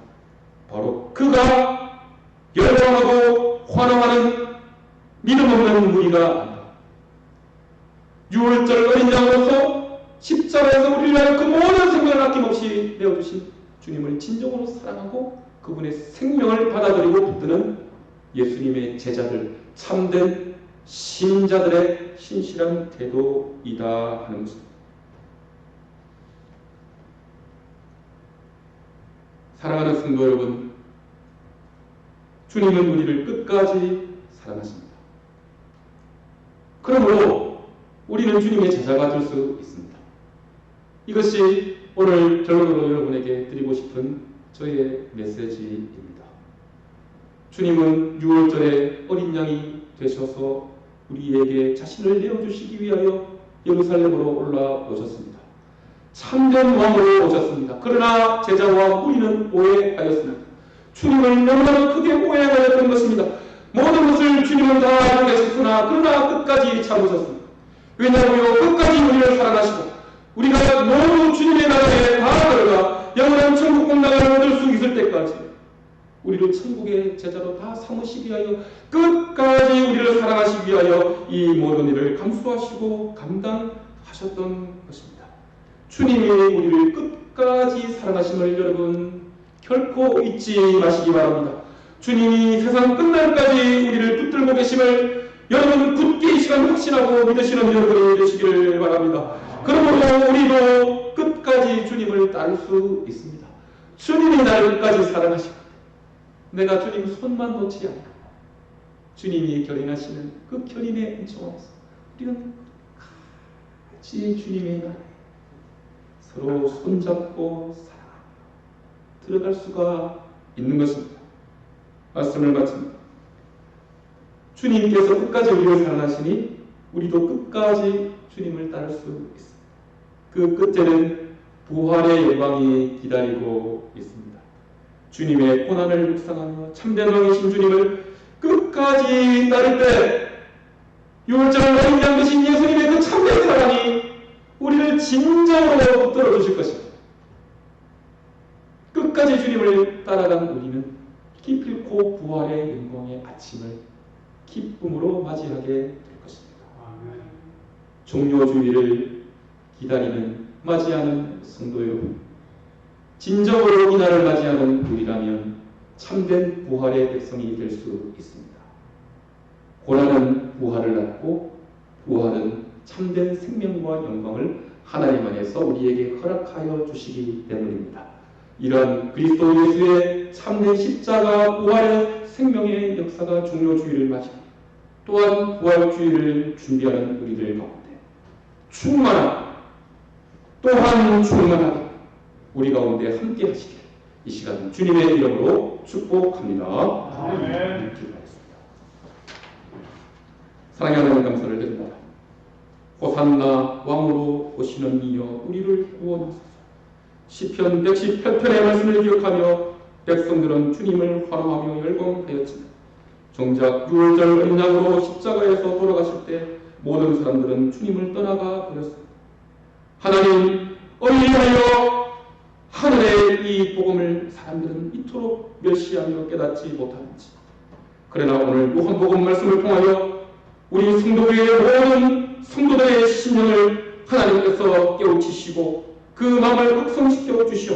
바로 그가 열광하고 환호하는 믿음 없는 무리가 아니다. 6월절 어린 양으로서 십자가에서 우리를 위하여 그 모든 생명을 아낌없이 내어주신 주님을 진정으로 사랑하고 그분의 생명을 받아들이고 붙드는 예수님의 제자들, 참된 신자들의 신실한 태도이다 하는 것입니다. 사랑하는 성도 여러분, 주님은 우리를 끝까지 사랑하십니다. 그러므로 우리는 주님의 제자가 될 수 있습니다. 이것이 오늘 결론으로 여러분에게 드리고 싶은 저의 메시지입니다. 주님은 6월절에 어린 양이 되셔서 우리에게 자신을 내어주시기 위하여 예루살렘으로 올라오셨습니다. 참된 왕으로 오셨습니다. 그러나 제자와 무리는 오해하였습니다. 주님을 너무나 크게 오해하였던 것입니다. 모든 것을 주님은 다 알고 계셨으나 그러나 끝까지 참으셨습니다. 왜냐하면 끝까지 우리를 사랑하시고 우리가 모두 주님의 나라에 다 들어가 영원한 천국 공락을 얻을 수 있을 때까지 우리를 천국의 제자로 다 삼으시기 위하여 끝까지 우리를 사랑하시기 위하여 이 모든 일을 감수하시고 감당하셨던 것입니다. 주님이 우리를 끝까지 사랑하심을 여러분 결코 잊지 마시기 바랍니다. 주님이 세상 끝날까지 우리를 붙들고 계심을 여러분 굳게 이 시간 확신하고 믿으시는 여러분이 되시기를 바랍니다. 그러므로 우리도 끝까지 주님을 따를 수 있습니다. 주님이 나를 끝까지 사랑하시고 내가 주님 손만 놓지 않고 주님이 결인하시는 그 결인의 은총 안에서 우리는 같이 주님의 나라에 서로 손잡고 사랑하며 들어갈 수가 있는 것입니다. 말씀을 마칩니다. 주님께서 끝까지 우리를 사랑하시니 우리도 끝까지 주님을 따를 수 있습니다. 그 끝에는 부활의 영광이 기다리고 있습니다. 주님의 고난을 묵상하며 참된 왕이신 주님을 끝까지 따를 때 6월절 어린 양 되신 예수님의 그 참된 사랑이 우리를 진정으로 붙들어 주실 것입니다. 끝까지 주님을 따라간 우리는 기필코 부활의 영광의 아침을 기쁨으로 맞이하게 될 것입니다. 종료주의를 기다리는 맞이하는 성도 여러분, 진정으로 이 날을 맞이하는 우리라면 참된 부활의 백성이 될 수 있습니다. 고난은 부활을 낳고 부활은 참된 생명과 영광을 하나님 안에서 우리에게 허락하여 주시기 때문입니다. 이런 그리스도 예수의 참된 십자가 부활의 생명의 역사가 종료주의를 맞이하고 또한 부활주의를 준비하는 우리들 가운데 충만하고 또한 충만하게 우리 가운데 함께 하시길 이 시간 주님의 이름으로 축복합니다. 아멘. 사랑의 하나님 감사를 드립니다. 호산나 왕으로 오시는 이여 우리를 구원하소서. 시편 118편의 말씀을 기억하며 백성들은 주님을 환호하며 열광하였지만 정작 6월절 어린 양으로 십자가에서 돌아가실 때 모든 사람들은 주님을 떠나가 버렸습니다. 하나님 어리하여 하늘의 이 복음을 사람들은 이토록 멸시하며 깨닫지 못하는지, 그러나 오늘 요한복음 말씀을 통하여 우리 성도의 모든 성도들의 심령을 하나님께서 깨우치시고 그 마음을 극성시켜 주시오.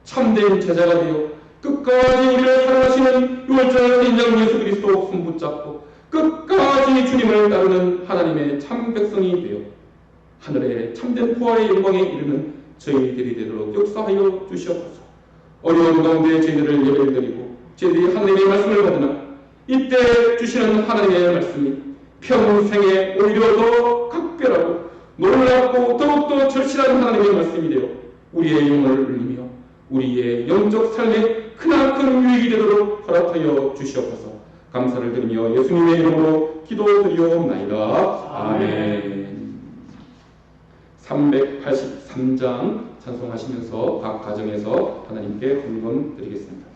참된 제자가 되어 끝까지 우리를 사랑하시는 6월절 어린 양 예수 그리스도 손 붙잡고 끝까지 주님을 따르는 하나님의 참 백성이 되어 하늘의 참된 부활의 영광에 이르는 저희들이 되도록 역사하여 주시옵소서. 어려운 가운데 저희들을 예배를 드리고 저희들이 하나님의 말씀을 받으나 이때 주시는 하나님의 말씀이 평생에 오히려 더 각별하고 놀랍고 더욱더 절실한 하나님의 말씀이 되어 우리의 영혼을 울리며 우리의 영적 삶에 크나큰 유익이 되도록 허락하여 주시옵소서. 감사를 드리며 예수님의 이름으로 기도드리옵나이다. 아멘. 383장 찬송하시면서 각 가정에서 하나님께 헌금 드리겠습니다.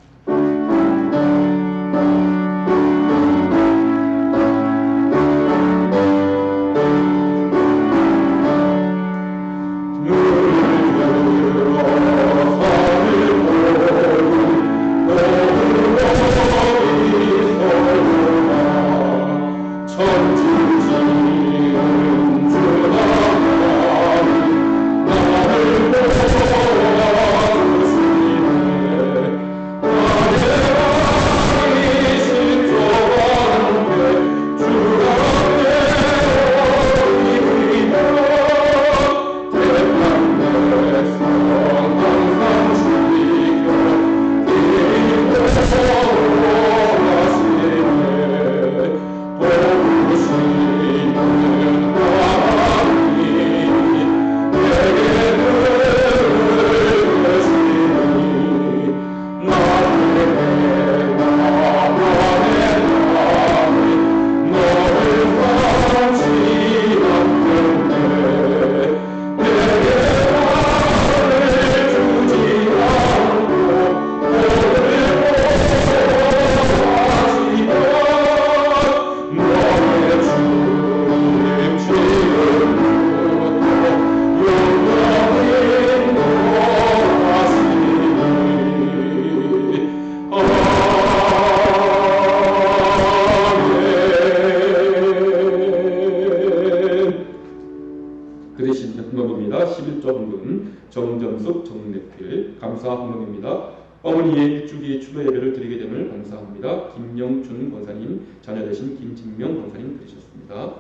드리신 헌금입니다. 11조 헌금 정전숙 정대필 감사 헌금입니다. 어머니의 일주기 추도 예배를 드리게 됨을 감사합니다. 김영춘 권사님, 자녀 되신 김진명 권사님 드리셨습니다.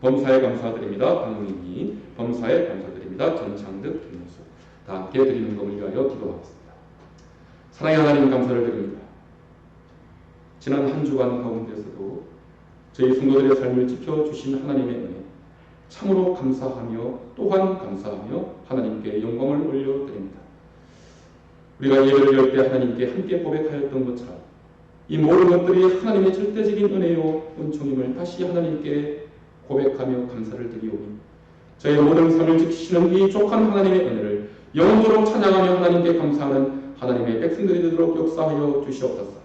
범사에 감사드립니다. 박문희 범사에 감사드립니다. 전창득 김문수 다 함께 드리는 것을 위하여 기도하겠습니다. 사랑의 하나님 감사를 드립니다. 지난 한 주간 가운데서도 저희 성도들의 삶을 지켜주신 하나님의 은혜 참으로 감사하며 또한 감사하며 하나님께 영광을 올려드립니다. 우리가 예배를 열 때 하나님께 함께 고백하였던 것처럼 이 모든 것들이 하나님의 절대적인 은혜요 은총임을 다시 하나님께 고백하며 감사를 드리오니 저의 모든 삶을 지키시는 이 족한 하나님의 은혜를 영원토록 찬양하며 하나님께 감사하는 하나님의 백성들이 되도록 역사하여 주시옵소서.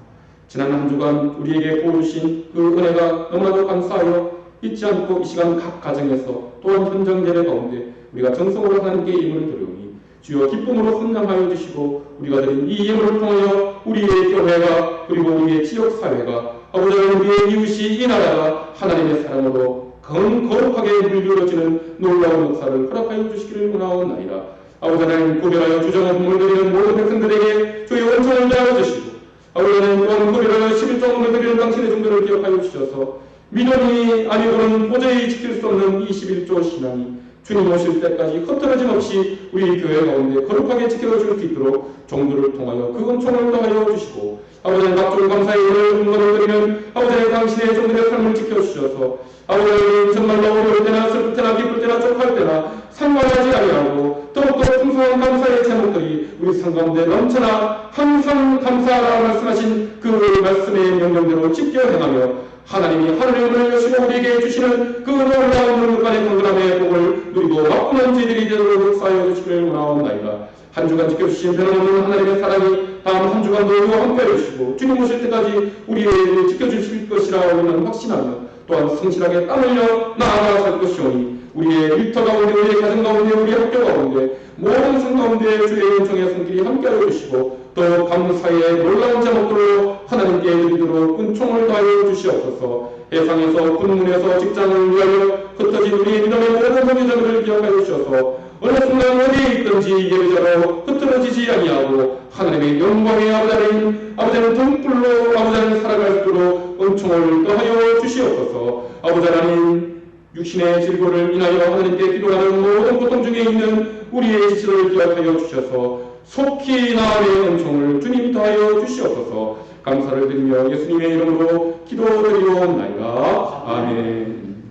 지난 한 주간 우리에게 보여주신 그 은혜가 너무나도 감사하여 잊지 않고 이 시간 각 가정에서 또한 현장 예배 가운데 우리가 정성으로 하나님께 예물을 드리오니 주여 기쁨으로 헌납하여 주시고 우리가 드린 이 예물을 통하여 우리의 교회가 그리고 우리의 지역사회가 아버지 우리의 이웃이 이 나라가 하나님의 사랑으로 거룩하게 물들어지는 놀라운 역사를 허락하여 주시기를 원하옵나이다. 아버지 하나님 구별하여 주정한 헌물을 드리는 모든 백성들에게 주의 원천을 다하여 주시고 아버지 하나님 또한 구별하여 11조 헌물을 드리는 당신의 종들을 기억하여 주셔서 믿음이 아니고는 도저히 지킬 수 없는 21조 신앙이 주님 오실 때까지 흩어짐 없이 우리 교회 가운데 거룩하게 지켜줄 수 있도록 종들을 통하여 그 은총을 더하여 주시고 아버지 하나님 각종 감사의 은혜를 드리는 아버지 하나님 당신의 종들의 삶을 지켜주셔서 아버지 하나님 정말로 어려울 때나 슬플 때나 기쁠 때나 족할 때나 상관하지 아니하고 더욱더 풍성한 감사의 제목들이 우리 삶 가운데 넘쳐나 항상 감사하라 말씀하신 그 말씀의 명령대로 지켜 행하며 하나님이 하늘을 여시고 우리에게 주시는 그 놀라운 능력간의 건강함의 복을 누리고 바꾸는 저희들이 되도록 역사하여 주시기를 원하옵나이다. 한 주간 지켜주신 변함없는 하나님의 사랑이 다음 한 주간도 우리와 함께해 주시고 주님 오실 때까지 우리를 지켜주실 것이라 우리는 확신하며 또한 성실하게 땀 흘려 나아가 살 것이오니 우리의 일터 가운데 우리의 가정 가운데 우리의 학교 가운데 모든 성 가운데 주의 은총의 손길이 함께하여 주시고 또 감사의 놀라운 제목으로 하나님께 드리도록 은총을 더하여 주시옵소서. 해상에서 군문에서 직장을 위하여 흩어진 우리의 믿음의 모든 성교자들을 기억하여 주셔서 어느 순간 어디에 있든지 예배자로 흩어지지 아니하고 하나님의 영광의 아버지는 등불로 아버지는 살아갈 수 있도록 은총을 더하여 주시옵소서. 아버지 하나님 육신의 질고를 인하여 하나님께 기도하는 모든 고통 중에 있는 우리의 지체를 기억하여 주셔서 속히 나음의 은총을 주님 더하여 주시옵소서. 감사를 드리며 예수님의 이름으로 기도드리옵나이다. 아멘.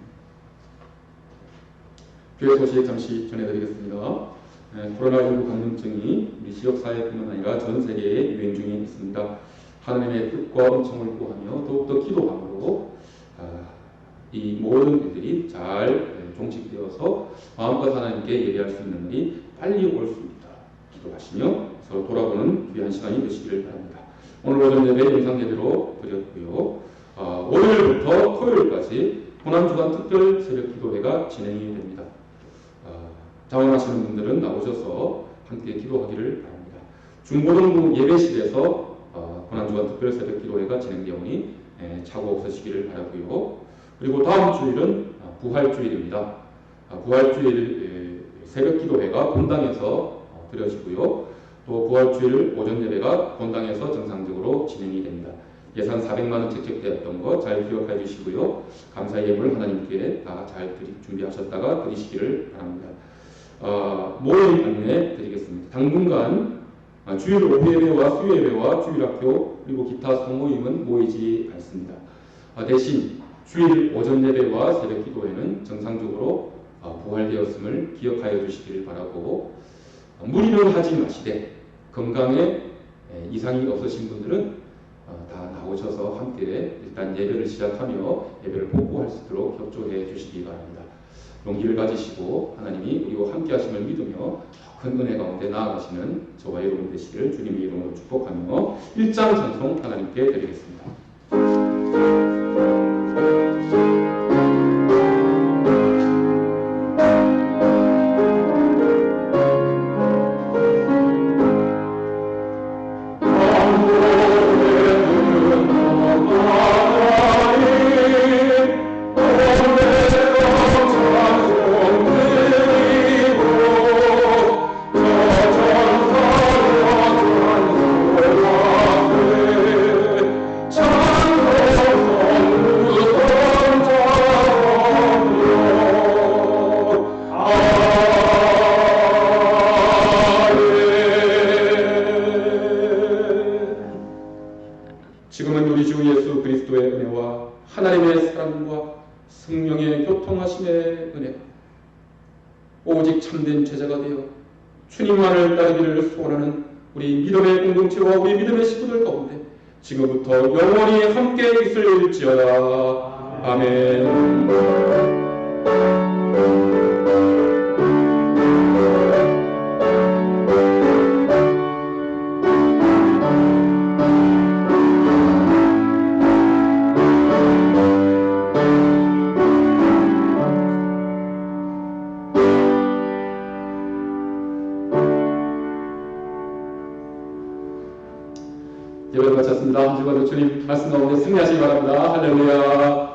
교회 소식 잠시 전해드리겠습니다. 코로나19 감염증이 우리 지역사회뿐만 아니라 전 세계에 유행 중에 있습니다. 하나님의 뜻과 은총을 구하며 더욱더 기도함으로 이 모든 일들이 잘 종식되어서 마음껏 하나님께 예배할 수 있는 날이 빨리 올 수 있다. 기도하시며 서로 돌아보는 귀한 시간이 되시기를 바랍니다. 오늘 오전 예배 영상 예배로 드렸고요. 월요일부터 토요일까지 고난주간 특별 새벽 기도회가 진행이 됩니다. 자원하시는 분들은 나오셔서 함께 기도하기를 바랍니다. 중고등부 예배실에서 고난주간 특별 새벽 기도회가 진행되오니 착오 없으시기를 바라고요. 그리고 다음 주일은 부활주일입니다. 부활주일 새벽 기도회가 본당에서 드려지고요. 또 부활주일 오전 예배가 본당에서 정상적으로 진행이 됩니다. 예산 400만 원 책정되었던 거 잘 기억해 주시고요. 감사의 예물 하나님께 다 잘 준비하셨다가 드리시기를 바랍니다. 모임 안내 드리겠습니다. 당분간 주일 오후 예배와 수요 예배와 주일학교 그리고 기타 소모임은 모이지 않습니다. 대신 주일 오전 예배와 새벽 기도회는 정상적으로 부활되었음을 기억하여 주시기를 바라고 무리를 하지 마시되 건강에 이상이 없으신 분들은 다 나오셔서 함께 일단 예배를 시작하며 예배를 복구할 수 있도록 협조해 주시기 바랍니다. 용기를 가지시고 하나님이 우리와 함께 하심을 믿으며 큰 은혜 가운데 나아가시는 저와 여러분 되시기를 주님의 이름으로 축복하며 1장 찬송 하나님께 드리겠습니다. Oh 오직 참된 제자가 되어 주님만을 따르기를 소원하는 우리 믿음의 공동체와 우리 믿음의 식구들 가운데 지금부터 영원히 함께 있을지어다. 아멘. 예배를 마쳤습니다. 한 주간도 주님 말씀 가운데 승리하시기 바랍니다. 할렐루야.